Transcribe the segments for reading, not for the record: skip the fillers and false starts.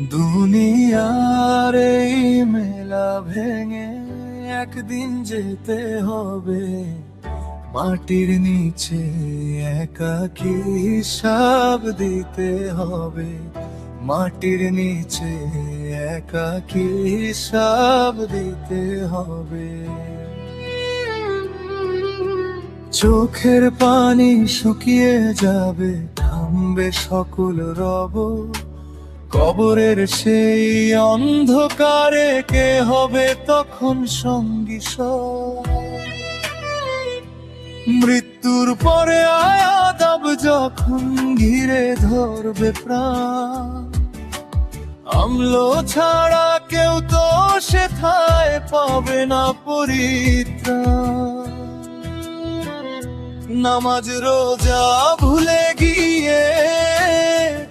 দুনিয়ার এই মেলা ভেঙে একদিন যেতে হবে মাটির নিচে, একাকী হিসাব দিতে হবে। মাটির নিচে একাকী হিসাব দিতে হবে। চোখের পানি শুকিয়ে যাবে, থামবে সকল রব। কবরের সেই অন্ধকারে কে হবে তখন সঙ্গী সব? মৃত্যুর পরে আয়াদাব যখন ঘিরে ধরবে প্রাণ, অম্ল ছাড়া কেউ তো সেথায় পাবে না পরিত্রাণ। নামাজ রোজা ভুলে গিয়ে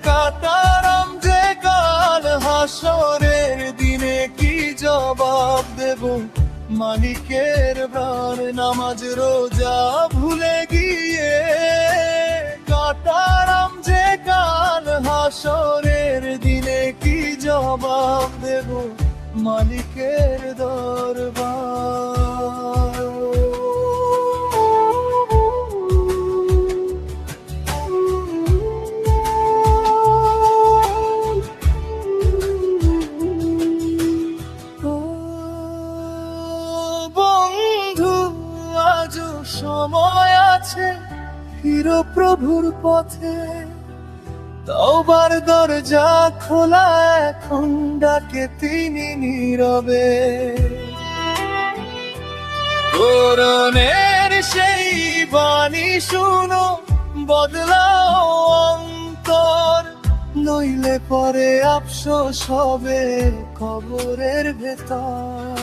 কাটারাম যে কাল, হাসরের দিনে কি জবাব দেব মালিকের বার? নামাজ রোজা ভুলে গিয়ে কাটারাম যে কাল, হাসরের দিনে কি জবাব দেব মালিকের দরবার? সময় আছে ফিরো প্রভুর পথে, তওবার দরজা খোলা এখন, ডাকে তিনি নীরবে। কোরআনের সেই বাণী শুনো, বদলাও অন্তর, নইলে পরে আফসোস হবে কবরের ভেতর।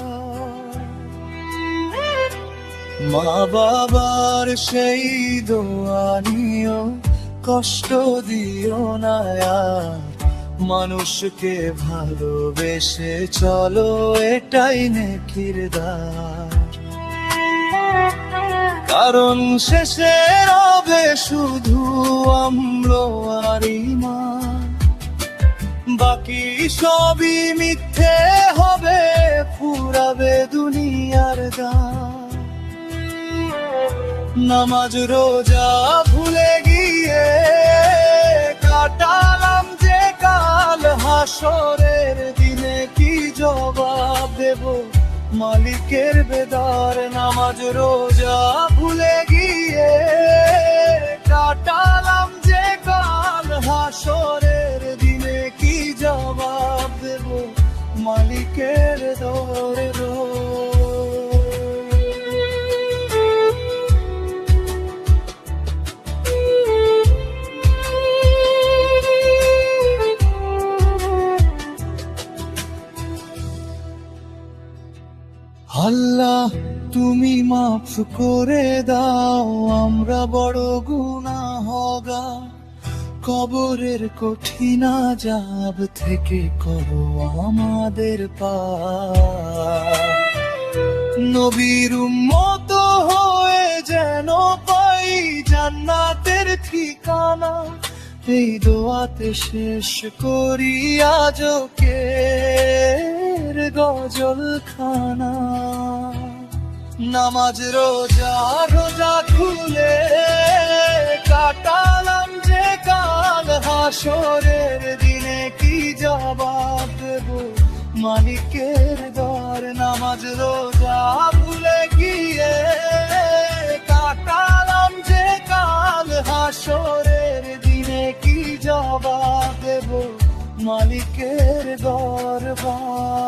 মা বাবার সেই দোয়া নিও, কষ্ট দিও না আর, মানুষকে ভালোবেসে চলো, এটাই নেকির দ্বার। কারণ শেষে রবে শুধু অম্ল আর ঈমান, বাকি সবই মিথ্যে হবে, ফুরাবে দুনিয়ার গান। নামাজ রোজা ভুলে গিয়ে কাটালাম যে কাল, হাসরের দিনে কি জবাব দেব মালিকের বেদার? নামাজ রোজা ভুলে গিয়ে কাটালাম যে কাল, হাসরের দিনে কি জবাব দেব মালিকের দরবার? আল্লাহ তুমি মাফ করে দাও, আমরা বড় গুনাহগার। কবরের কঠিন আযাব থেকে করো আমাদের পার। নবীর উম্মত হয়ে যেন পাই জান্নাতের ঠিকানা, এই দোয়াতে শেষ করি আজকের গজল খানা। নামাজ রোজা রোজা খুলে কাটালাম যে কাল, হাসরের দিনে কি জবাব দেব মালিকের দর? নামাজ রোজা ভুলে গিয়ে কাটালাম যে কাল, হাসরের দিনে কি জবাব দেব মালিকের দরবার?